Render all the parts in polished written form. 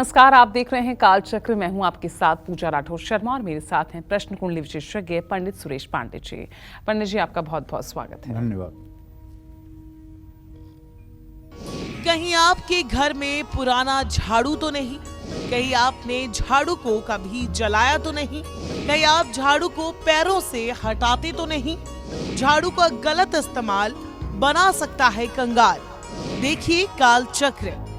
नमस्कार, आप देख रहे हैं कालचक्र। मैं हूं आपके साथ पूजा राठौर शर्मा और मेरे साथ हैं प्रश्न कुंडली विशेषज्ञ पंडित सुरेश पांडे जी। पंडित जी, आपका बहुत बहुत स्वागत है। धन्यवाद। कहीं आपके घर में पुराना झाड़ू तो नहीं? कहीं आपने झाड़ू को कभी जलाया तो नहीं? कहीं आप झाड़ू को पैरों से हटाते तो नहीं? झाड़ू का गलत इस्तेमाल बना सकता है कंगाल। देखिए कालचक्र।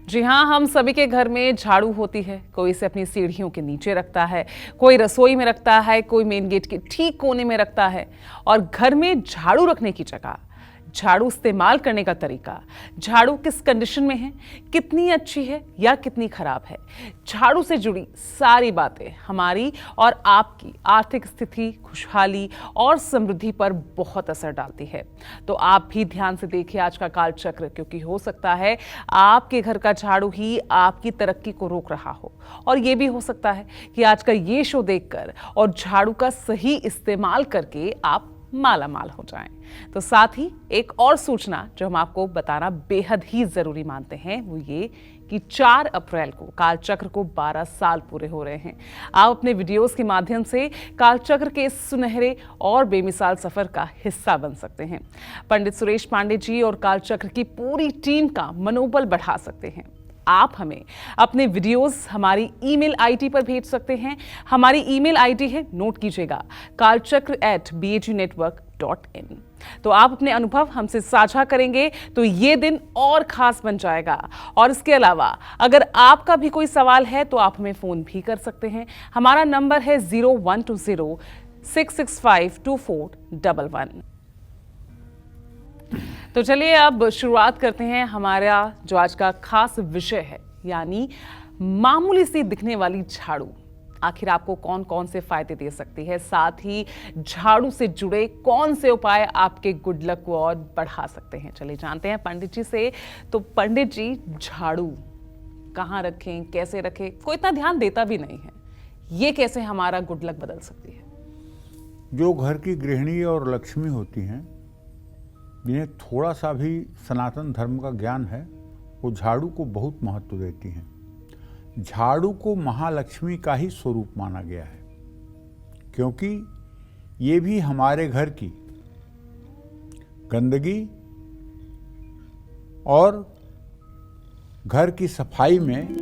जी हाँ, हम सभी के घर में झाड़ू होती है। कोई इसे अपनी सीढ़ियों के नीचे रखता है, कोई रसोई में रखता है, कोई मेन गेट के ठीक कोने में रखता है। और घर में झाड़ू रखने की जगह झाड़ू इस्तेमाल करने का तरीका, झाड़ू किस कंडीशन में है, कितनी अच्छी है या कितनी खराब है, झाड़ू से जुड़ी सारी बातें हमारी और आपकी आर्थिक स्थिति, खुशहाली और समृद्धि पर बहुत असर डालती है। तो आप भी ध्यान से देखिए आज का कालचक्र, क्योंकि हो सकता है आपके घर का झाड़ू ही आपकी तरक्की को रोक रहा हो। और ये भी हो सकता है कि आज का ये शो देखकर और झाड़ू का सही इस्तेमाल करके आप माला माल हो जाएं। तो साथ ही एक और सूचना जो हम आपको बताना बेहद ही जरूरी मानते हैं, वो ये कि 4 अप्रैल को कालचक्र को 12 साल पूरे हो रहे हैं। आप अपने वीडियोस के माध्यम से कालचक्र के इस सुनहरे और बेमिसाल सफर का हिस्सा बन सकते हैं। पंडित सुरेश पांडे जी और कालचक्र की पूरी टीम का मनोबल बढ़ा सकते हैं। आप हमें अपने वीडियोस हमारी ईमेल आईडी पर भेज सकते हैं। हमारी ईमेल आईडी है, नोट कीजिएगा, kalchakra@bagnetwork.in। तो आप अपने अनुभव हमसे साझा करेंगे तो ये दिन और खास बन जाएगा। और इसके अलावा अगर आपका भी कोई सवाल है तो आप हमें फोन भी कर सकते हैं। हमारा नंबर है 0120-665-2411। तो चलिए अब शुरुआत करते हैं। हमारा जो आज का खास विषय है, यानी मामूली सी दिखने वाली झाड़ू आखिर आपको कौन कौन से फायदे दे सकती है, साथ ही झाड़ू से जुड़े कौन से उपाय आपके गुड लक को और बढ़ा सकते हैं। चलिए जानते हैं पंडित जी से। तो पंडित जी, झाड़ू कहाँ रखें, कैसे रखें? कोई इतना ध्यान देता भी नहीं है, ये कैसे हमारा गुड लक बदल सकती है? जो घर की गृहिणी और लक्ष्मी होती हैं, जिन्हें थोड़ा सा भी सनातन धर्म का ज्ञान है, वो झाड़ू को बहुत महत्व देती हैं। झाड़ू को महालक्ष्मी का ही स्वरूप माना गया है, क्योंकि ये भी हमारे घर की गंदगी और घर की सफाई में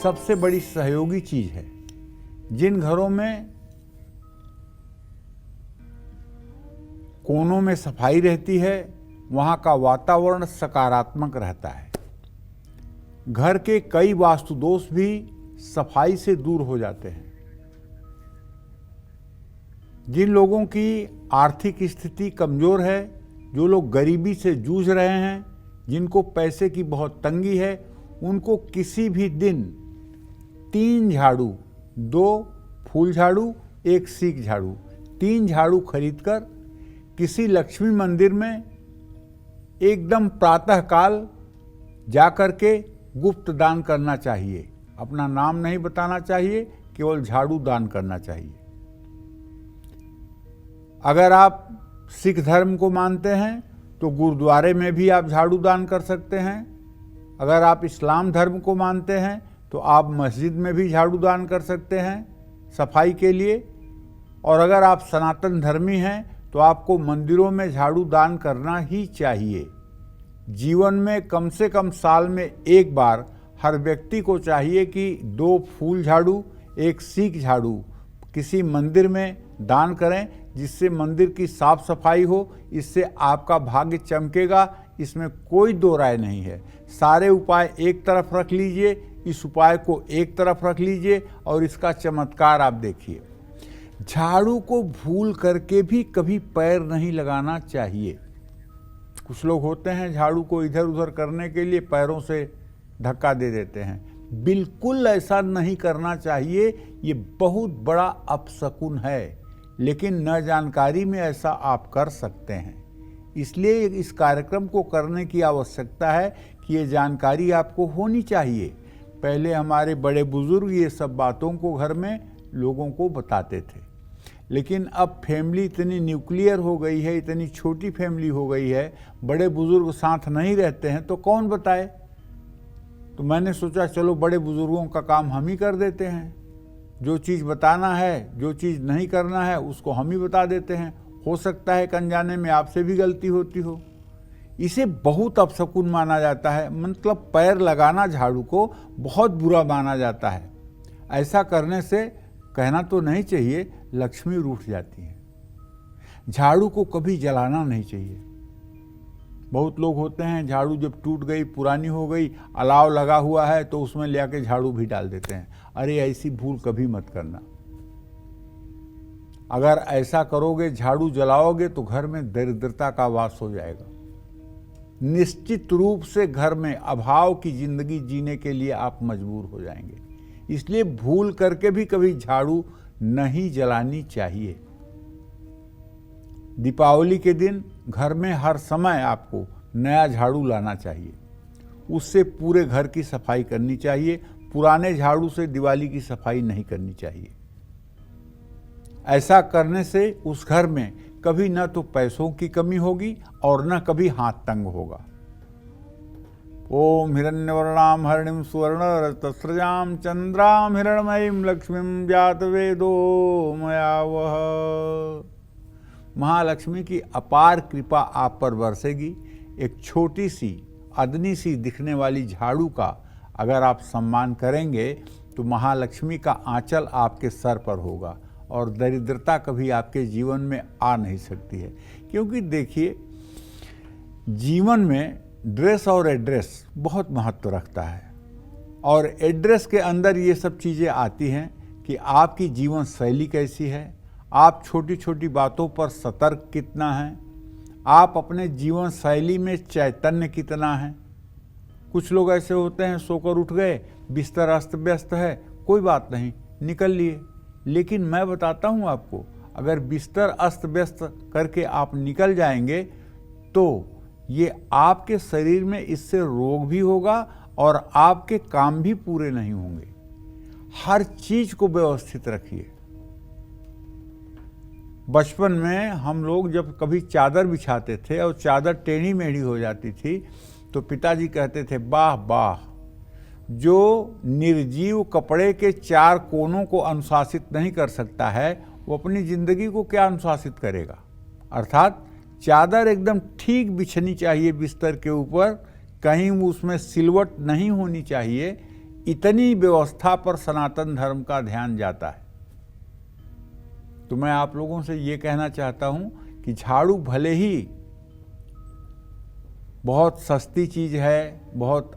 सबसे बड़ी सहयोगी चीज है। जिन घरों में कोनों में सफाई रहती है, वहाँ का वातावरण सकारात्मक रहता है। घर के कई वास्तु दोष भी सफाई से दूर हो जाते हैं। जिन लोगों की आर्थिक स्थिति कमजोर है, जो लोग गरीबी से जूझ रहे हैं, जिनको पैसे की बहुत तंगी है, उनको किसी भी दिन 3 झाड़ू, 2 फूल झाड़ू, 1 सीक झाड़ू, 3 झाड़ू खरीदकर किसी लक्ष्मी मंदिर में एकदम प्रातःकाल जाकर के गुप्त दान करना चाहिए। अपना नाम नहीं बताना चाहिए, केवल झाड़ू दान करना चाहिए। अगर आप सिख धर्म को मानते हैं तो गुरुद्वारे में भी आप झाड़ू दान कर सकते हैं। अगर आप इस्लाम धर्म को मानते हैं तो आप मस्जिद में भी झाड़ू दान कर सकते हैं सफाई के लिए। और अगर आप सनातन धर्मी हैं तो आपको मंदिरों में झाड़ू दान करना ही चाहिए। जीवन में कम से कम साल में एक बार हर व्यक्ति को चाहिए कि 2 फूल झाड़ू, 1 सीक झाड़ू किसी मंदिर में दान करें, जिससे मंदिर की साफ सफाई हो। इससे आपका भाग्य चमकेगा, इसमें कोई दो राय नहीं है। सारे उपाय एक तरफ रख लीजिए, इस उपाय को एक तरफ रख लीजिए और इसका चमत्कार आप देखिए। झाड़ू को भूल करके भी कभी पैर नहीं लगाना चाहिए। कुछ लोग होते हैं झाड़ू को इधर उधर करने के लिए पैरों से धक्का दे देते हैं। बिल्कुल ऐसा नहीं करना चाहिए, ये बहुत बड़ा अपशकुन है। लेकिन न जानकारी में ऐसा आप कर सकते हैं, इसलिए इस कार्यक्रम को करने की आवश्यकता है कि ये जानकारी आपको होनी चाहिए। पहले हमारे बड़े बुजुर्ग ये सब बातों को घर में लोगों को बताते थे, लेकिन अब फैमिली इतनी न्यूक्लियर हो गई है, इतनी छोटी फैमिली हो गई है, बड़े बुजुर्ग साथ नहीं रहते हैं, तो कौन बताए। तो मैंने सोचा चलो बड़े बुजुर्गों का काम हम ही कर देते हैं। जो चीज़ बताना है, जो चीज़ नहीं करना है, उसको हम ही बता देते हैं। हो सकता है कि अनजाने में आपसे भी गलती होती हो। इसे बहुत अपशकुन माना जाता है, मतलब पैर लगाना झाड़ू को बहुत बुरा माना जाता है। ऐसा करने से, कहना तो नहीं चाहिए, लक्ष्मी रूठ जाती है। झाड़ू को कभी जलाना नहीं चाहिए। बहुत लोग होते हैं, झाड़ू जब टूट गई, पुरानी हो गई, अलाव लगा हुआ है तो उसमें ले आके झाड़ू भी डाल देते हैं। अरे ऐसी भूल कभी मत करना। अगर ऐसा करोगे, झाड़ू जलाओगे, तो घर में दरिद्रता का वास हो जाएगा। निश्चित रूप से घर में अभाव की जिंदगी जीने के लिए आप मजबूर हो जाएंगे। इसलिए भूल करके भी कभी झाड़ू नहीं जलानी चाहिए। दीपावली के दिन घर में हर समय आपको नया झाड़ू लाना चाहिए। उससे पूरे घर की सफाई करनी चाहिए। पुराने झाड़ू से दिवाली की सफाई नहीं करनी चाहिए। ऐसा करने से उस घर में कभी न तो पैसों की कमी होगी और न कभी हाथ तंग होगा। ओम हिरण्यवर्णाम हरिणीम सुवर्ण रजतस्रजाम चंद्राम हिरणमयीम लक्ष्मीम जात वेदो मया वह। महालक्ष्मी की अपार कृपा आप पर बरसेगी। एक छोटी सी अदनी सी दिखने वाली झाड़ू का अगर आप सम्मान करेंगे तो महालक्ष्मी का आंचल आपके सर पर होगा और दरिद्रता कभी आपके जीवन में आ नहीं सकती है। क्योंकि देखिए, जीवन में ड्रेस और एड्रेस बहुत महत्व रखता है और एड्रेस के अंदर ये सब चीज़ें आती हैं कि आपकी जीवन शैली कैसी है, आप छोटी छोटी बातों पर सतर्क कितना हैं, आप अपने जीवन शैली में चैतन्य कितना है। कुछ लोग ऐसे होते हैं, सोकर उठ गए, बिस्तर अस्त व्यस्त है, कोई बात नहीं, निकल लिए। लेकिन मैं बताता हूँ आपको, अगर बिस्तर अस्त व्यस्त करके आप निकल जाएंगे तो ये आपके शरीर में इससे रोग भी होगा और आपके काम भी पूरे नहीं होंगे। हर चीज को व्यवस्थित रखिए। बचपन में हम लोग जब कभी चादर बिछाते थे और चादर टेढ़ी मेढ़ी हो जाती थी तो पिताजी कहते थे, वाह वाह, जो निर्जीव कपड़े के चार कोनों को अनुशासित नहीं कर सकता है वो अपनी जिंदगी को क्या अनुशासित करेगा। अर्थात चादर एकदम ठीक बिछनी चाहिए बिस्तर के ऊपर, कहीं उसमें सिलवट नहीं होनी चाहिए। इतनी व्यवस्था पर सनातन धर्म का ध्यान जाता है। तो मैं आप लोगों से ये कहना चाहता हूं कि झाड़ू भले ही बहुत सस्ती चीज है, बहुत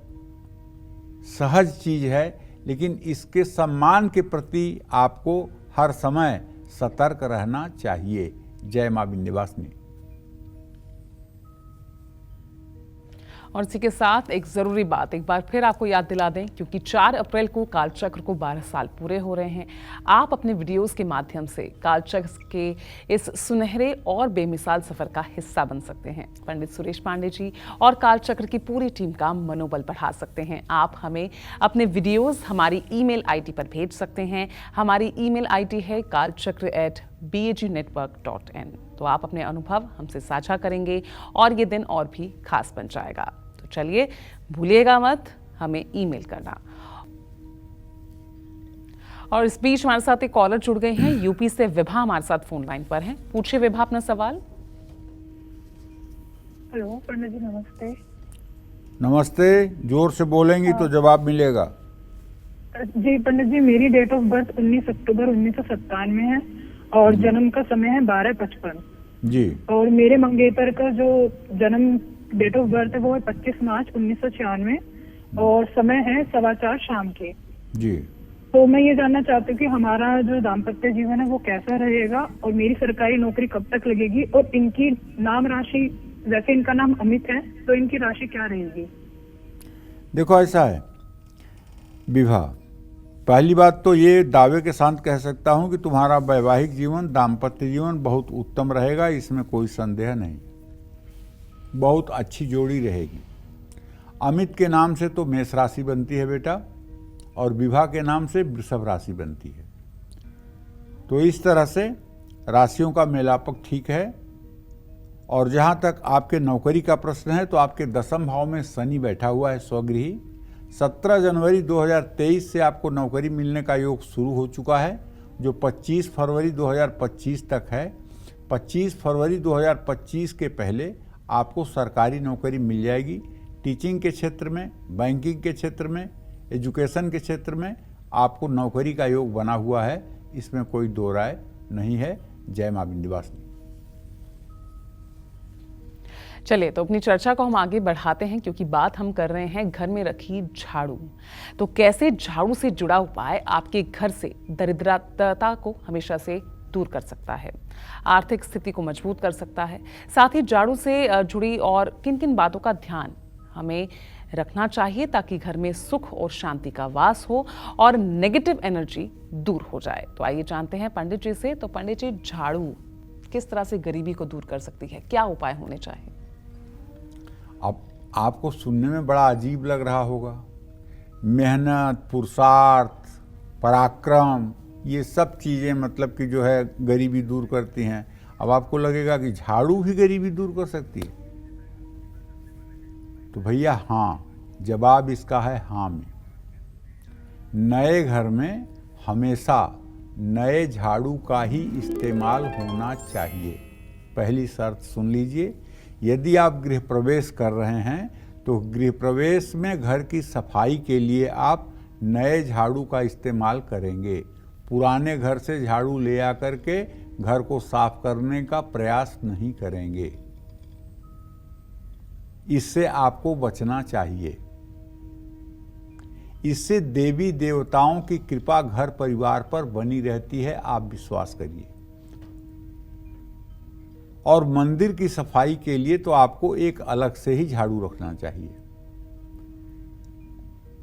सहज चीज है, लेकिन इसके सम्मान के प्रति आपको हर समय सतर्क रहना चाहिए। जय मां विंध्यवासिनी। और इसी के साथ एक ज़रूरी बात एक बार फिर आपको याद दिला दें, क्योंकि 4 अप्रैल को कालचक्र को 12 साल पूरे हो रहे हैं। आप अपने वीडियोस के माध्यम से कालचक्र के इस सुनहरे और बेमिसाल सफ़र का हिस्सा बन सकते हैं। पंडित सुरेश पांडे जी और कालचक्र की पूरी टीम का मनोबल बढ़ा सकते हैं। आप हमें अपने वीडियोज़ हमारी ईमेल आईडी पर भेज सकते हैं। हमारी ईमेल आईडी है kalchakra@bagnetwork.in। तो आप अपने अनुभव हमसे साझा करेंगे और ये दिन और भी खास बन जाएगा। तो चलिए, भूलिएगा मत हमें ईमेल करना। और इस बीच हमारे साथ एक कॉलर जुड़ गए हैं। यूपी से विभा हमारे साथ फोन लाइन पर हैं। पूछिए विभा अपना सवाल। हेलो पंडित जी, नमस्ते। नमस्ते, जोर से बोलेंगी तो जवाब मिलेगा। जी पंडित जी, मेरी डेट ऑफ बर्थ 19 अक्टूबर 1997 है और जन्म का समय है 12:55 जी। और मेरे मंगेतर का जो जन्म डेट ऑफ बर्थ है वो है 25 मार्च 1996 और समय है 4:15 शाम के जी। तो मैं ये जानना चाहती हूँ कि हमारा जो दाम्पत्य जीवन है वो कैसा रहेगा और मेरी सरकारी नौकरी कब तक लगेगी और इनकी नाम राशि, वैसे इनका नाम अमित है, तो इनकी राशि क्या रहेगी। देखो ऐसा है विभा, पहली बात तो ये दावे के साथ कह सकता हूं कि तुम्हारा वैवाहिक जीवन, दाम्पत्य जीवन बहुत उत्तम रहेगा, इसमें कोई संदेह नहीं। बहुत अच्छी जोड़ी रहेगी। अमित के नाम से तो मेष राशि बनती है बेटा और विभा के नाम से वृषभ राशि बनती है। तो इस तरह से राशियों का मेलापक ठीक है। और जहाँ तक आपके नौकरी का प्रश्न है तो आपके 10वें भाव में शनि बैठा हुआ है स्वगृही। 17 जनवरी 2023 से आपको नौकरी मिलने का योग शुरू हो चुका है, जो 25 फरवरी 2025 तक है। 25 फरवरी 2025 के पहले आपको सरकारी नौकरी मिल जाएगी। टीचिंग के क्षेत्र में, बैंकिंग के क्षेत्र में, एजुकेशन के क्षेत्र में आपको नौकरी का योग बना हुआ है, इसमें कोई दो राय नहीं है। जय मां विंध्यवासिनी। चलिए, तो अपनी चर्चा को हम आगे बढ़ाते हैं, क्योंकि बात हम कर रहे हैं घर में रखी झाड़ू। तो कैसे झाड़ू से जुड़ा उपाय आपके घर से दरिद्रता को हमेशा से दूर कर सकता है, आर्थिक स्थिति को मजबूत कर सकता है। साथ ही झाड़ू से जुड़ी और किन किन बातों का ध्यान हमें रखना चाहिए ताकि घर में सुख और शांति का वास हो और नेगेटिव एनर्जी दूर हो जाए। तो आइए जानते हैं पंडित जी से। तो पंडित जी, झाड़ू किस तरह से गरीबी को दूर कर सकती है, क्या उपाय होने चाहिए? अब आपको सुनने में बड़ा अजीब लग रहा होगा, मेहनत, पुरुषार्थ, पराक्रम, ये सब चीज़ें मतलब कि जो है गरीबी दूर करती हैं। अब आपको लगेगा कि झाड़ू भी गरीबी दूर कर सकती है, तो भैया हाँ, जवाब इसका है हाँ में। नए घर में हमेशा नए झाड़ू का ही इस्तेमाल होना चाहिए। पहली शर्त सुन लीजिए, यदि आप गृह प्रवेश कर रहे हैं तो गृह प्रवेश में घर की सफाई के लिए आप नए झाड़ू का इस्तेमाल करेंगे। पुराने घर से झाड़ू ले आकर के घर को साफ करने का प्रयास नहीं करेंगे, इससे आपको बचना चाहिए। इससे देवी देवताओं की कृपा घर परिवार पर बनी रहती है, आप विश्वास करिए। और मंदिर की सफाई के लिए तो आपको एक अलग से ही झाड़ू रखना चाहिए।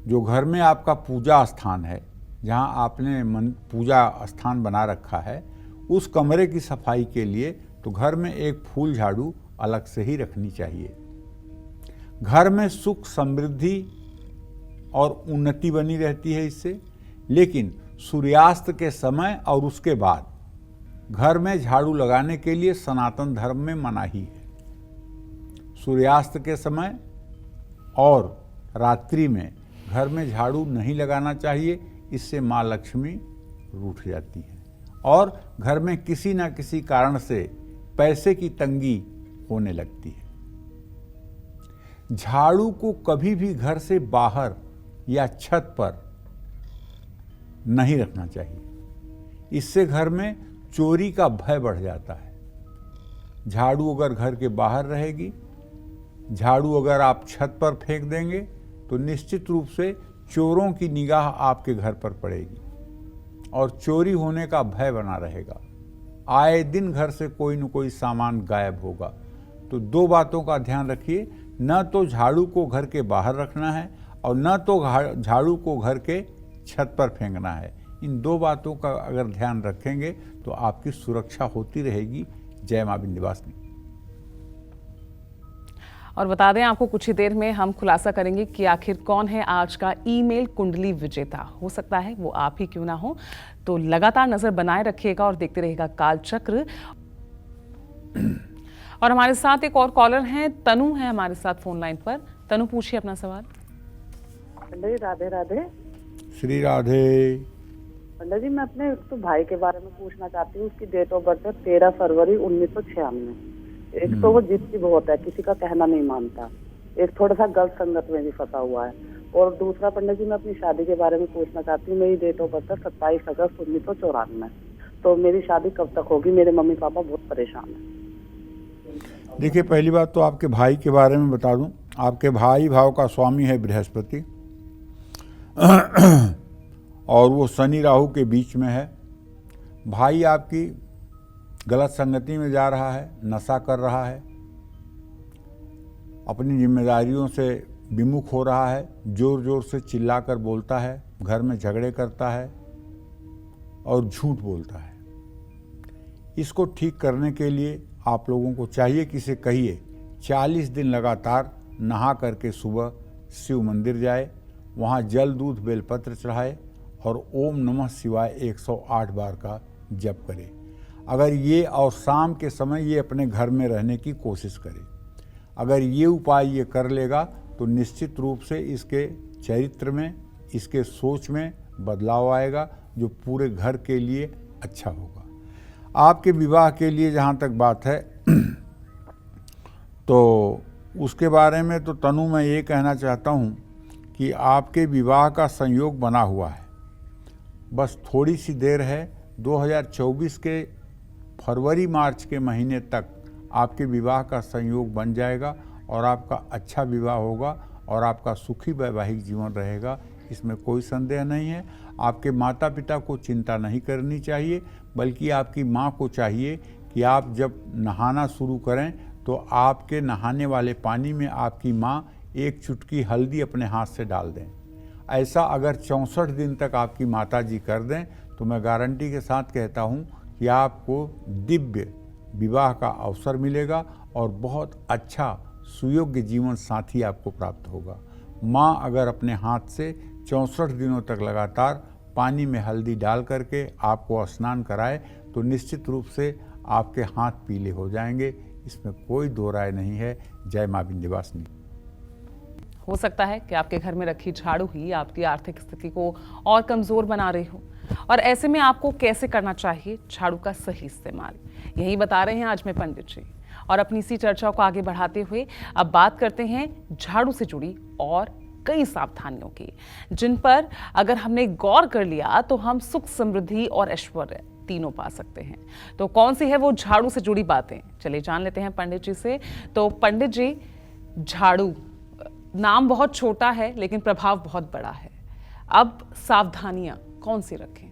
जो घर में आपका पूजा स्थान है, जहां आपने पूजा स्थान बना रखा है, उस कमरे की सफाई के लिए तो घर में एक फूल झाड़ू अलग से ही रखनी चाहिए। घर में सुख, समृद्धि और उन्नति बनी रहती है इससे। लेकिन सूर्यास्त के समय और उसके बाद घर में झाड़ू लगाने के लिए सनातन धर्म में मनाही है। सूर्यास्त के समय और रात्रि में घर में झाड़ू नहीं लगाना चाहिए, इससे माँ लक्ष्मी रूठ जाती हैं और घर में किसी न किसी कारण से पैसे की तंगी होने लगती है। झाड़ू को कभी भी घर से बाहर या छत पर नहीं रखना चाहिए, इससे घर में चोरी का भय बढ़ जाता है। झाड़ू अगर घर के बाहर रहेगी, झाड़ू अगर आप छत पर फेंक देंगे तो निश्चित रूप से चोरों की निगाह आपके घर पर पड़ेगी और चोरी होने का भय बना रहेगा। आए दिन घर से कोई न कोई सामान गायब होगा। तो दो बातों का ध्यान रखिए, न तो झाड़ू को घर के बाहर रखना है और न तो झाड़ू को घर के छत पर फेंकना है। इन दो बातों का अगर ध्यान रखेंगे तो आपकी सुरक्षा होती रहेगी। जय मां विंध्यवासिनी। और बता दें आपको, कुछ ही देर में हम खुलासा करेंगे कि आखिर कौन है आज का ईमेल कुंडली विजेता। हो सकता है वो आप ही क्यों ना हो। तो लगातार नजर बनाए रखिएगा और देखते रहिएगा कालचक्र। और हमारे साथ एक और कॉलर हैं, तनु है हमारे साथ फोन लाइन पर। तनु, पूछिए अपना सवाल। पंडित जी राधे राधे। श्री राधे। पंडित जी, मैं अपने तो भाई के बारे में पूछना चाहती हूँ। उसकी डेट ऑफ बर्थ है 13 फरवरी 1996। एक तो वो जिद्दी बहुत है, किसी का कहना नहीं मानता। एक थोड़ा सा गलत संगत में भी फंसा हुआ है। और दूसरा पंडित जी, मैं अपनी शादी के बारे में पूछना चाहती हूँ। मेरी डेट ऑफ बर्थ है 27 अगस्त 1994। तो मेरी शादी कब तक होगी? मेरे मम्मी पापा बहुत परेशान हैं। देखिए, पहली बात तो आपके भाई के बारे में बता दूं। आपके भाई भाव का स्वामी है बृहस्पति और वो शनि राहु के बीच में है। भाई आपकी गलत संगति में जा रहा है, नशा कर रहा है, अपनी जिम्मेदारियों से विमुख हो रहा है, जोर जोर से चिल्लाकर बोलता है, घर में झगड़े करता है और झूठ बोलता है। इसको ठीक करने के लिए आप लोगों को चाहिए कि इसे कहिए 40 दिन लगातार नहा करके सुबह शिव मंदिर जाए, वहाँ जल दूध बेलपत्र चढ़ाए और ओम नमः शिवाय 108 बार का जप करे। अगर ये और शाम के समय ये अपने घर में रहने की कोशिश करे। अगर ये उपाय ये कर लेगा तो निश्चित रूप से इसके चरित्र में, इसके सोच में बदलाव आएगा, जो पूरे घर के लिए अच्छा होगा। आपके विवाह के लिए जहाँ तक बात है तो उसके बारे में तो तनु मैं ये कहना चाहता हूँ कि आपके विवाह का संयोग बना हुआ है, बस थोड़ी सी देर है। 2024 के फरवरी मार्च के महीने तक आपके विवाह का संयोग बन जाएगा और आपका अच्छा विवाह होगा और आपका सुखी वैवाहिक जीवन रहेगा, इसमें कोई संदेह नहीं है। आपके माता पिता को चिंता नहीं करनी चाहिए, बल्कि आपकी माँ को चाहिए कि आप जब नहाना शुरू करें तो आपके नहाने वाले पानी में आपकी माँ एक चुटकी हल्दी अपने हाथ से डाल दें। ऐसा अगर 64 दिन तक आपकी माताजी कर दें तो मैं गारंटी के साथ कहता हूँ कि आपको दिव्य विवाह का अवसर मिलेगा और बहुत अच्छा सुयोग्य जीवन साथी आपको प्राप्त होगा। माँ अगर अपने हाथ से 64 दिनों तक लगातार पानी में हल्दी डाल करके आपको स्नान कराए तो निश्चित रूप से आपके हाथ पीले हो जाएंगे, इसमें कोई दो राय नहीं है। जय माँ विंध्यवासिनी। हो सकता है कि आपके घर में रखी झाड़ू ही आपकी आर्थिक स्थिति को और कमजोर बना रही हो, और ऐसे में आपको कैसे करना चाहिए झाड़ू का सही इस्तेमाल, यही बता रहे हैं आज में पंडित जी। और अपनी इसी चर्चा को आगे बढ़ाते हुए अब बात करते हैं झाड़ू से जुड़ी और कई सावधानियों की, जिन पर अगर हमने गौर कर लिया तो हम सुख, समृद्धि और ऐश्वर्य तीनों पा सकते हैं। तो कौन सी है वो झाड़ू से जुड़ी बातें, चलिए जान लेते हैं पंडित जी से। तो पंडित जी, झाड़ू नाम बहुत छोटा है लेकिन प्रभाव बहुत बड़ा है, अब सावधानियां कौन सी रखें?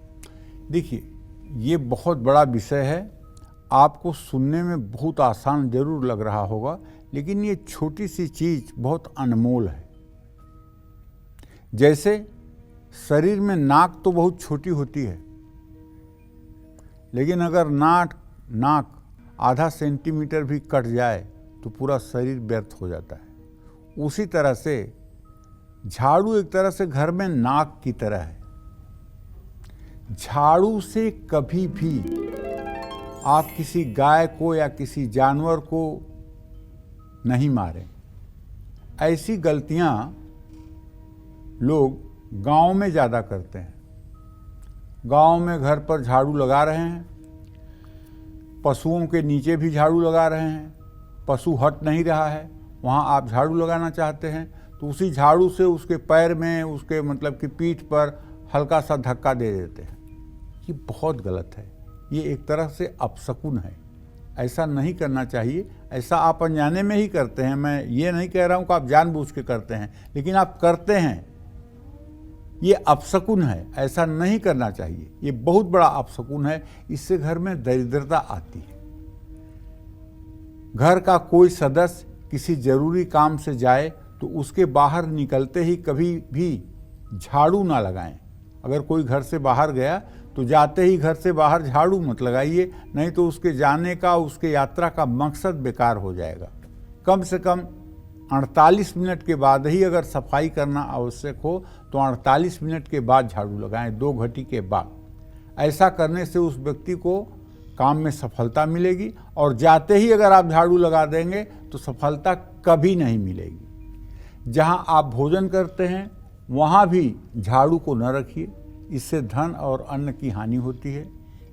देखिए, ये बहुत बड़ा विषय है, आपको सुनने में बहुत आसान जरूर लग रहा होगा, लेकिन ये छोटी सी चीज बहुत अनमोल है। जैसे शरीर में नाक तो बहुत छोटी होती है, लेकिन अगर नाक आधा सेंटीमीटर भी कट जाए तो पूरा शरीर व्यर्थ हो जाता है। उसी तरह से झाड़ू एक तरह से घर में नाक की तरह है। झाड़ू से कभी भी आप किसी गाय को या किसी जानवर को नहीं मारें। ऐसी गलतियां लोग गांव में ज़्यादा करते हैं। गांव में घर पर झाड़ू लगा रहे हैं, पशुओं के नीचे भी झाड़ू लगा रहे हैं, पशु हट नहीं रहा है, वहाँ आप झाड़ू लगाना चाहते हैं तो उसी झाड़ू से उसके पैर में, उसके मतलब कि पीठ पर हल्का सा धक्का दे देते हैं। ये बहुत गलत है, ये एक तरह से अपशकुन है, ऐसा नहीं करना चाहिए। ऐसा आप अनजाने में ही करते हैं, मैं ये नहीं कह रहा हूँ कि आप जानबूझ के करते हैं, लेकिन आप करते हैं, ये अपशकुन है, ऐसा नहीं करना चाहिए। ये बहुत बड़ा अपशकुन है, इससे घर में दरिद्रता आती है। घर का कोई सदस्य किसी जरूरी काम से जाए तो उसके बाहर निकलते ही कभी भी झाड़ू ना लगाएं। अगर कोई घर से बाहर गया तो जाते ही घर से बाहर झाड़ू मत लगाइए, नहीं तो उसके जाने का, उसके यात्रा का मकसद बेकार हो जाएगा। कम से कम 48 मिनट के बाद ही अगर सफाई करना आवश्यक हो तो 48 मिनट के बाद झाड़ू लगाएं, 2 घंटे के बाद। ऐसा करने से उस व्यक्ति को काम में सफलता मिलेगी, और जाते ही अगर आप झाड़ू लगा देंगे तो सफलता कभी नहीं मिलेगी। जहां आप भोजन करते हैं वहां भी झाड़ू को न रखिए, इससे धन और अन्न की हानि होती है।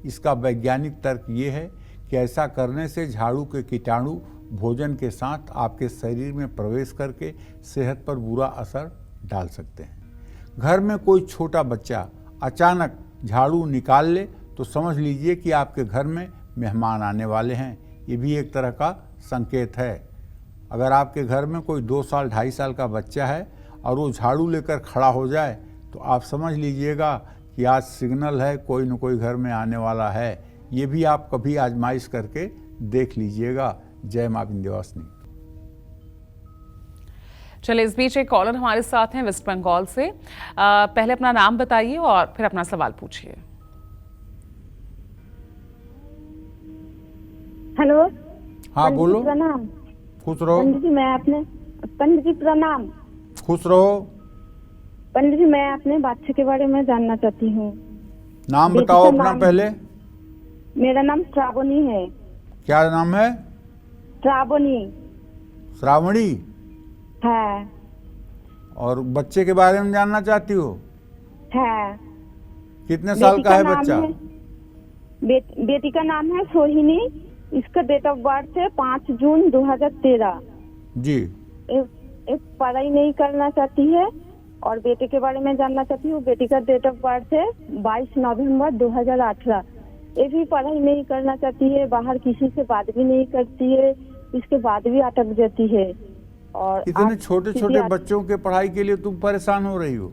इसका वैज्ञानिक तर्क ये है कि ऐसा करने से झाड़ू के कीटाणु भोजन के साथ आपके शरीर में प्रवेश करके सेहत पर बुरा असर डाल सकते हैं। घर में कोई छोटा बच्चा अचानक झाड़ू निकाल ले तो समझ लीजिए कि आपके घर में मेहमान आने वाले हैं, ये भी एक तरह का संकेत है। अगर आपके घर में कोई 2 साल 2.5 साल का बच्चा है और वो झाड़ू लेकर खड़ा हो जाए तो आप समझ लीजिएगा कि आज सिग्नल है, कोई न कोई घर में आने वाला है। ये भी आप कभी आजमाइश करके देख लीजिएगा। जय मां विंध्यवासिनी। चलिए, इस बीच एक कॉलर हमारे साथ हैं वेस्ट बंगाल से। पहले अपना नाम बताइए और फिर अपना सवाल पूछिए। हेलो। हाँ बोलो। प्रणाम। खुश रहो। पंडित जी, मैं अपने पंडित जी प्रणाम। खुश रहो। पंडित जी, मैं अपने बच्चे के बारे में जानना चाहती हूँ। नाम बताओ अपना पहले। मेरा नाम श्रावणी है। क्या नाम है? श्रावणी श्रावणी। है। और बच्चे के बारे में जानना चाहती हो? है। कितने साल बेटी का है नाम बच्चा? बेटी का नाम है सोहिनी। इसका डेट ऑफ बर्थ है 5 जून 2013। जी। एक पढ़ाई नहीं करना चाहती है। और बेटे के बारे में जानना चाहती हूँ। बेटी का डेट ऑफ बर्थ है 22 नवंबर 2018। ये भी पढ़ाई नहीं करना चाहती है, बाहर किसी से बात भी नहीं करती है, इसके बाद भी अटक जाती है। और इतने छोटे छोटे बच्चों के पढ़ाई के लिए तुम परेशान हो रही हो?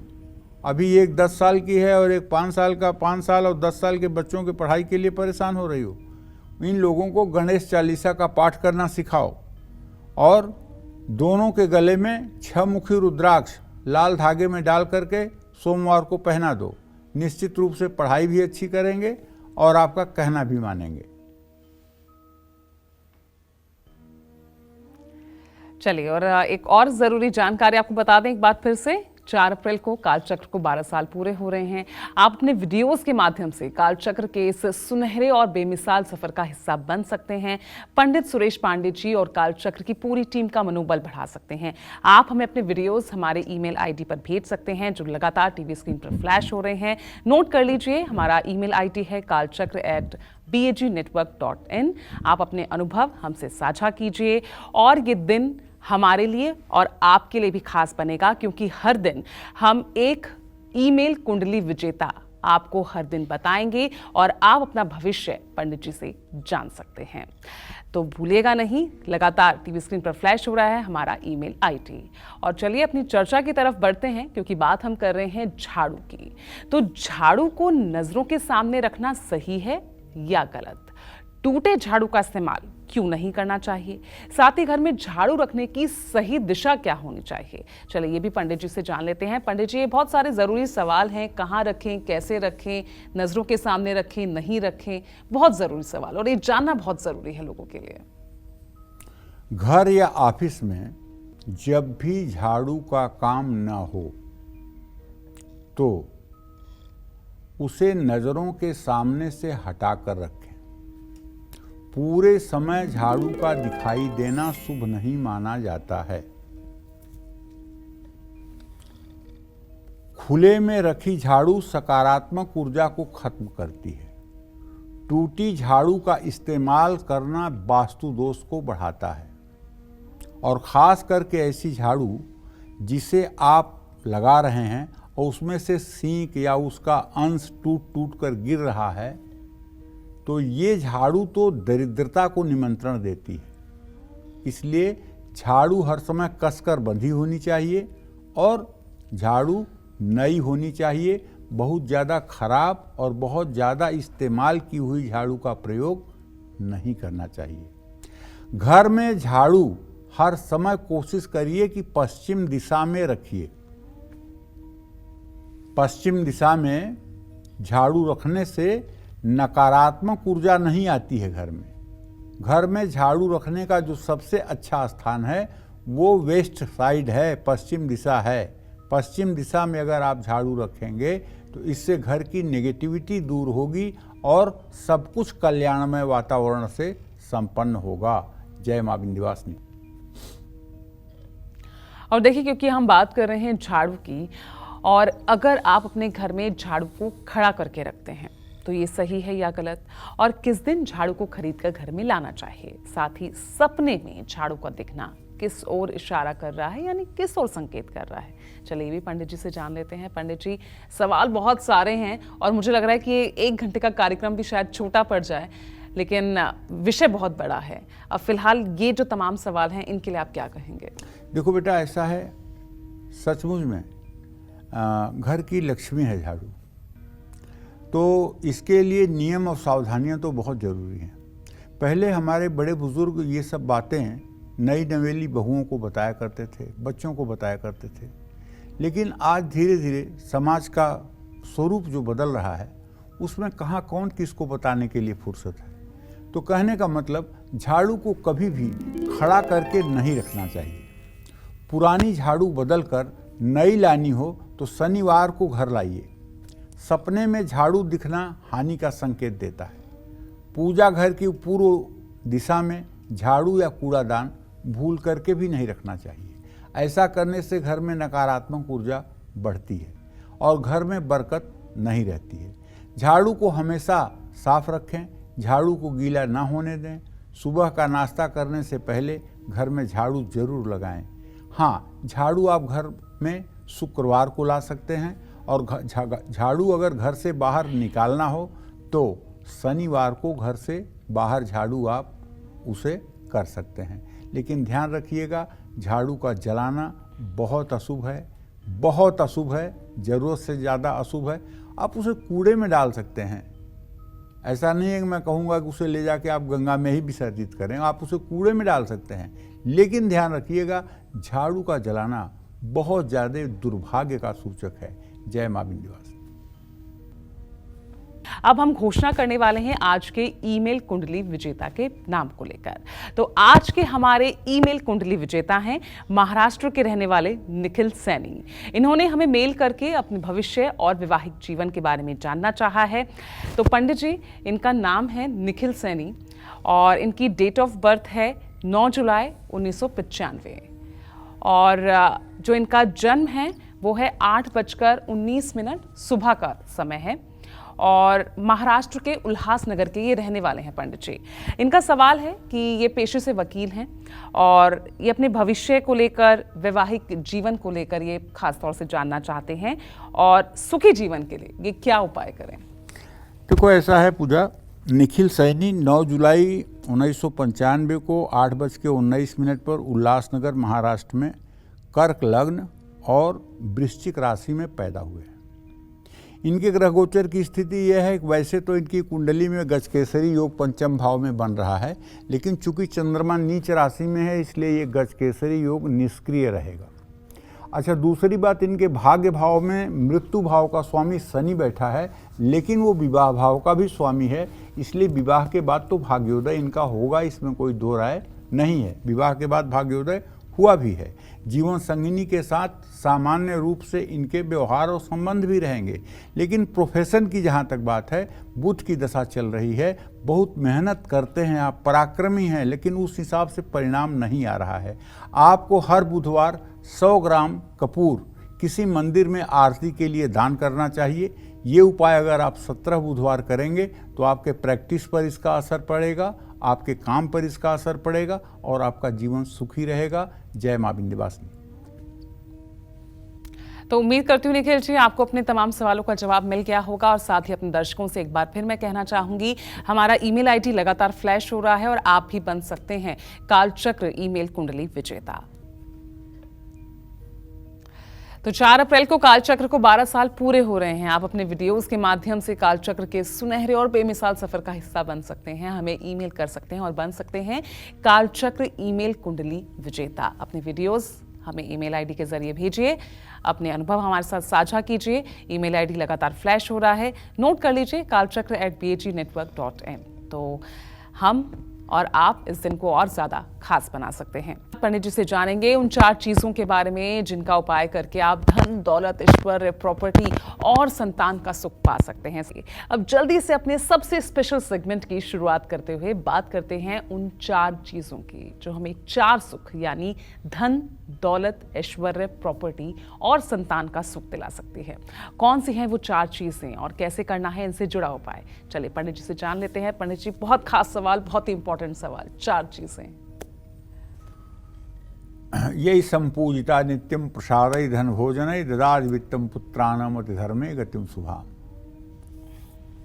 अभी एक 10 साल की है और एक 5 साल का, 5 साल और 10 साल के बच्चों के पढ़ाई के लिए परेशान हो रही हो? इन लोगों को गणेश चालीसा का पाठ करना सिखाओ और दोनों के गले में 6 मुखी रुद्राक्ष लाल धागे में डाल करके सोमवार को पहना दो। निश्चित रूप से पढ़ाई भी अच्छी करेंगे और आपका कहना भी मानेंगे। चलिए, और एक और जरूरी जानकारी आपको बता दें एक बात फिर से। 4 अप्रैल को कालचक्र को 12 साल पूरे हो रहे हैं। आप अपने वीडियोस के माध्यम से कालचक्र के इस सुनहरे और बेमिसाल सफर का हिस्सा बन सकते हैं। पंडित सुरेश पांडे जी और कालचक्र की पूरी टीम का मनोबल बढ़ा सकते हैं। आप हमें अपने वीडियोस हमारे ईमेल आईडी पर भेज सकते हैं जो लगातार टीवी स्क्रीन पर फ्लैश हो रहे हैं। नोट कर लीजिए, हमारा ईमेल आईडी है kalchakra@bagnetwork.in। आप अपने अनुभव हमसे साझा कीजिए और ये दिन हमारे लिए और आपके लिए भी खास बनेगा, क्योंकि हर दिन हम एक ईमेल कुंडली विजेता आपको हर दिन बताएंगे और आप अपना भविष्य पंडित जी से जान सकते हैं। तो भूलिएगा नहीं, लगातार टीवी स्क्रीन पर फ्लैश हो रहा है हमारा ईमेल आईडी। और चलिए अपनी चर्चा की तरफ बढ़ते हैं, क्योंकि बात हम कर रहे हैं झाड़ू की। तो झाड़ू को नजरों के सामने रखना सही है या गलत? टूटे झाड़ू का इस्तेमाल क्यों नहीं करना चाहिए? साथ ही घर में झाड़ू रखने की सही दिशा क्या होनी चाहिए? चलिए ये भी पंडित जी से जान लेते हैं। पंडित जी, ये बहुत सारे जरूरी सवाल हैं। कहाँ रखें, कैसे रखें, नजरों के सामने रखें, नहीं रखें, बहुत जरूरी सवाल, और ये जानना बहुत जरूरी है लोगों के लिए। घर या ऑफिस में जब भी झाड़ू का काम न हो तो उसे नजरों के सामने से हटाकर रखें। पूरे समय झाड़ू का दिखाई देना शुभ नहीं माना जाता है। खुले में रखी झाड़ू सकारात्मक ऊर्जा को खत्म करती है। टूटी झाड़ू का इस्तेमाल करना वास्तु दोष को बढ़ाता है और खास करके ऐसी झाड़ू जिसे आप लगा रहे हैं और उसमें से सींक या उसका अंश टूट टूट कर गिर रहा है, तो ये झाड़ू तो दरिद्रता को निमंत्रण देती है। इसलिए झाड़ू हर समय कसकर बंधी होनी चाहिए और झाड़ू नई होनी चाहिए। बहुत ज़्यादा खराब और बहुत ज़्यादा इस्तेमाल की हुई झाड़ू का प्रयोग नहीं करना चाहिए। घर में झाड़ू हर समय कोशिश करिए कि पश्चिम दिशा में रखिए। पश्चिम दिशा में झाड़ू रखने से नकारात्मक ऊर्जा नहीं आती है घर में। घर में झाड़ू रखने का जो सबसे अच्छा स्थान है वो वेस्ट साइड है, पश्चिम दिशा है। पश्चिम दिशा में अगर आप झाड़ू रखेंगे तो इससे घर की नेगेटिविटी दूर होगी और सब कुछ कल्याणमय वातावरण से संपन्न होगा। जय मां विंध्यवासिनी। और देखिए, क्योंकि हम बात कर रहे हैं झाड़ू की, और अगर आप अपने घर में झाड़ू को खड़ा करके रखते हैं तो ये सही है या गलत? और किस दिन झाड़ू को खरीद कर घर में लाना चाहिए? साथ ही सपने में झाड़ू का दिखना किस ओर इशारा कर रहा है, यानी किस ओर संकेत कर रहा है? चलिए ये भी पंडित जी से जान लेते हैं। पंडित जी, सवाल बहुत सारे हैं और मुझे लग रहा है कि ये 1 घंटे का कार्यक्रम भी शायद छोटा पड़ जाए, लेकिन विषय बहुत बड़ा है। अब फिलहाल ये जो तमाम सवाल हैं इनके लिए आप क्या कहेंगे? देखो बेटा, ऐसा है, सचमुच में घर की लक्ष्मी है झाड़ू, तो इसके लिए नियम और सावधानियां तो बहुत ज़रूरी हैं। पहले हमारे बड़े बुजुर्ग ये सब बातें नई नवेली बहुओं को बताया करते थे, बच्चों को बताया करते थे, लेकिन आज धीरे धीरे समाज का स्वरूप जो बदल रहा है उसमें कहाँ कौन किसको बताने के लिए फुर्सत है। तो कहने का मतलब, झाड़ू को कभी भी खड़ा करके नहीं रखना चाहिए। पुरानी झाड़ू बदल कर नई लानी हो तो शनिवार को घर लाइए। सपने में झाड़ू दिखना हानि का संकेत देता है। पूजा घर की पूर्व दिशा में झाड़ू या कूड़ादान भूल करके भी नहीं रखना चाहिए। ऐसा करने से घर में नकारात्मक ऊर्जा बढ़ती है और घर में बरकत नहीं रहती है। झाड़ू को हमेशा साफ रखें, झाड़ू को गीला ना होने दें। सुबह का नाश्ता करने से पहले घर में झाड़ू जरूर लगाएं। हाँ, झाड़ू आप घर में शुक्रवार को ला सकते हैं और झाड़ू अगर घर से बाहर निकालना हो तो शनिवार को घर से बाहर झाड़ू आप उसे कर सकते हैं। लेकिन ध्यान रखिएगा, झाड़ू का जलाना बहुत अशुभ है, बहुत अशुभ है, ज़रूरत से ज़्यादा अशुभ है। आप उसे कूड़े में डाल सकते हैं। ऐसा नहीं है कि मैं कहूँगा कि उसे ले जाके आप गंगा में ही विसर्जित करें, आप उसे कूड़े में डाल सकते हैं। लेकिन ध्यान रखिएगा, झाड़ू का जलाना बहुत ज़्यादा दुर्भाग्य का सूचक है। जय मां विंध्यवासिनी। अब हम घोषणा करने वाले हैं आज के ईमेल कुंडली विजेता के नाम को लेकर। तो आज के हमारे ईमेल कुंडली विजेता हैं महाराष्ट्र के रहने वाले निखिल सैनी। इन्होंने हमें मेल करके अपने भविष्य और वैवाहिक जीवन के बारे में जानना चाहा है। तो पंडित जी, इनका नाम है निखिल सैनी और इनकी डेट ऑफ बर्थ है 9 जुलाई 1995 और जो इनका जन्म है वो है 8:19 सुबह का समय है और महाराष्ट्र के उल्हासनगर के ये रहने वाले हैं पंडित जी। इनका सवाल है कि ये पेशे से वकील हैं और ये अपने भविष्य को लेकर, वैवाहिक जीवन को लेकर ये खास तौर से जानना चाहते हैं और सुखी जीवन के लिए ये क्या उपाय करें। देखो, ऐसा है पूजा, निखिल सैनी 9 जुलाई 1995 को 8:19 पर उल्लासनगर महाराष्ट्र में कर्क लग्न और वृश्चिक राशि में पैदा हुए हैं। इनके ग्रह गोचर की स्थिति यह है कि वैसे तो इनकी कुंडली में गजकेसरी योग पंचम भाव में बन रहा है, लेकिन चूंकि चंद्रमा नीच राशि में है इसलिए ये गजकेसरी योग निष्क्रिय रहेगा। अच्छा, दूसरी बात, इनके भाग्य भाव में मृत्यु भाव का स्वामी शनि बैठा है, लेकिन वो विवाह भाव का भी स्वामी है, इसलिए विवाह के बाद तो भाग्योदय इनका होगा, इसमें कोई दो राय नहीं है। विवाह के बाद भाग्योदय हुआ भी है। जीवन संगिनी के साथ सामान्य रूप से इनके व्यवहार और संबंध भी रहेंगे। लेकिन प्रोफेशन की जहाँ तक बात है, बुध की दशा चल रही है, बहुत मेहनत करते हैं आप, पराक्रमी हैं, लेकिन उस हिसाब से परिणाम नहीं आ रहा है। आपको हर बुधवार 100 ग्राम कपूर किसी मंदिर में आरती के लिए दान करना चाहिए। ये उपाय अगर आप 17 बुधवार करेंगे तो आपके प्रैक्टिस पर इसका असर पड़ेगा, आपके काम पर इसका असर पड़ेगा और आपका जीवन सुखी रहेगा। जय मां विंध्यवासिनी। तो उम्मीद करती हूँ निखिल जी आपको अपने तमाम सवालों का जवाब मिल गया होगा और साथ ही अपने दर्शकों से एक बार फिर मैं कहना चाहूंगी, हमारा ईमेल आईडी लगातार फ्लैश हो रहा है और आप भी बन सकते हैं कालचक्र ईमेल कुंडली विजेता। तो 4 अप्रैल को कालचक्र को 12 साल पूरे हो रहे हैं। आप अपने वीडियोस के माध्यम से कालचक्र के सुनहरे और बेमिसाल सफर का हिस्सा बन सकते हैं। हमें ईमेल कर सकते हैं और बन सकते हैं कालचक्र ईमेल कुंडली विजेता। अपने वीडियोस हमें ईमेल आईडी के जरिए भेजिए, अपने अनुभव हमारे साथ साझा कीजिए। ईमेल आईडी लगातार फ्लैश हो रहा है, नोट कर लीजिए kalchakra@bagnetwork.in। तो हम और आप इस दिन को और ज्यादा खास बना सकते हैं। पंडित जी से जानेंगे उन 4 चीजों के बारे में जिनका उपाय करके आप धन, दौलत, ऐश्वर्य, प्रॉपर्टी और संतान का सुख पा सकते हैं। अब जल्दी से अपने सबसे स्पेशल सेगमेंट की शुरुआत करते हुए बात करते हैं उन 4 चीजों की जो हमें 4 सुख यानी धन, दौलत, ऐश्वर्य, प्रॉपर्टी और संतान का सुख दिला सकती है। कौन सी हैं वो 4 चीजें और कैसे करना है इनसे जुड़ा उपाय, चलिए पंडित जी से जान लेते हैं। पंडित जी, बहुत खास सवाल, बहुत ही इंपॉर्टेंट सवाल, 4 चीजें। यही संपूजिता नित्यम प्रसादय धन भोजनय ददाज वित्तम पुत्राणाम अति धर्मे गतिम शुभा।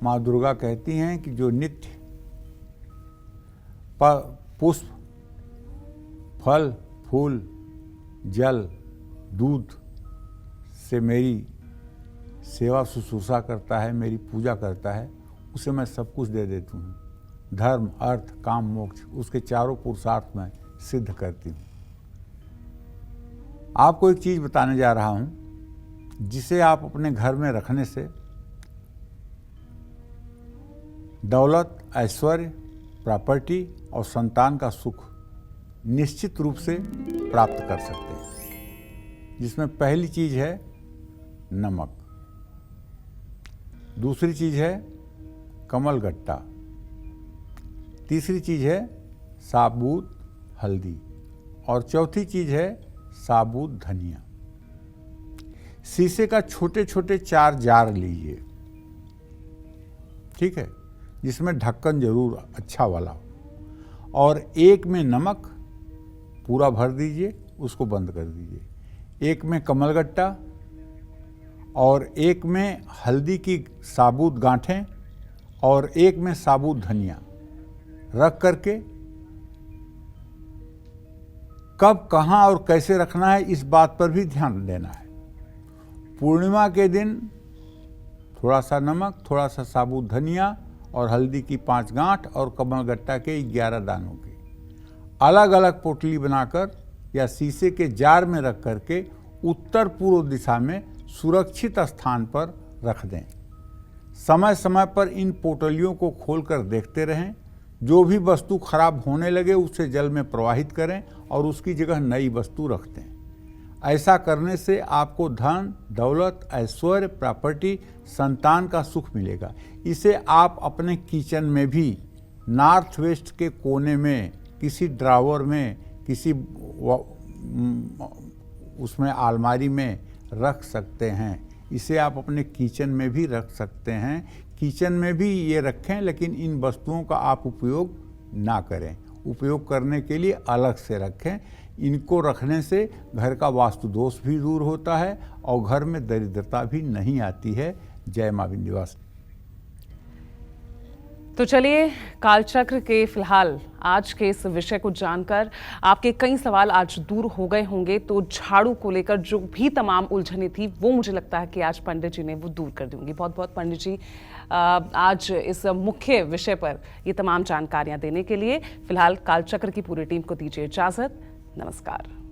माँ दुर्गा कहती हैं कि जो नित्य पुष्प, फल, फूल, जल, दूध से मेरी सेवा शुश्रूषा करता है, मेरी पूजा करता है, उसे मैं सब कुछ दे देती हूँ। धर्म, अर्थ, काम, मोक्ष, उसके चारों पुरुषार्थ में सिद्ध करती हूँ। आपको एक चीज़ बताने जा रहा हूँ जिसे आप अपने घर में रखने से दौलत, ऐश्वर्य, प्रॉपर्टी और संतान का सुख निश्चित रूप से प्राप्त कर सकते हैं। जिसमें पहली चीज़ है नमक, दूसरी चीज़ है कमलगट्टा, तीसरी चीज़ है साबुत हल्दी और चौथी चीज़ है साबुत धनिया। शीशे का छोटे छोटे 4 जार लीजिए, ठीक है, जिसमें ढक्कन जरूर अच्छा वाला हो, और एक में नमक पूरा भर दीजिए, उसको बंद कर दीजिए। एक में कमलगट्टा और एक में हल्दी की साबुत गांठें और एक में साबुत धनिया रख करके कब, कहाँ और कैसे रखना है इस बात पर भी ध्यान देना है। पूर्णिमा के दिन थोड़ा सा नमक, थोड़ा सा साबुत धनिया और हल्दी की 5 गांठ और कमलगट्टा के 11 दानों की अलग अलग पोटली बनाकर या शीशे के जार में रख करके उत्तर पूर्व दिशा में सुरक्षित स्थान पर रख दें। समय समय पर इन पोटलियों को खोलकर देखते रहें। जो भी वस्तु खराब होने लगे उसे जल में प्रवाहित करें और उसकी जगह नई वस्तु रख दें। ऐसा करने से आपको धन, दौलत, ऐश्वर्य, प्रॉपर्टी, संतान का सुख मिलेगा। इसे आप अपने किचन में भी नॉर्थ वेस्ट के कोने में, किसी ड्रावर में, किसी उसमें अलमारी में रख सकते हैं। इसे आप अपने किचन में भी रख सकते हैं। किचन में भी ये रखें, लेकिन इन वस्तुओं का आप उपयोग ना करें। उपयोग करने के लिए अलग से रखें। इनको रखने से घर का वास्तु दोष भी दूर होता है और घर में दरिद्रता भी नहीं आती है। जय मां विंध्यवासिनी। तो चलिए, कालचक्र के फिलहाल आज के इस विषय को जानकर आपके कई सवाल आज दूर हो गए होंगे। तो झाड़ू को लेकर जो भी तमाम उलझने थी वो मुझे लगता है कि आज पंडित जी ने वो दूर कर दूंगी। बहुत बहुत पंडित जी आज इस मुख्य विषय पर ये तमाम जानकारियां देने के लिए। फिलहाल कालचक्र की पूरी टीम को दीजिए इजाजत। नमस्कार।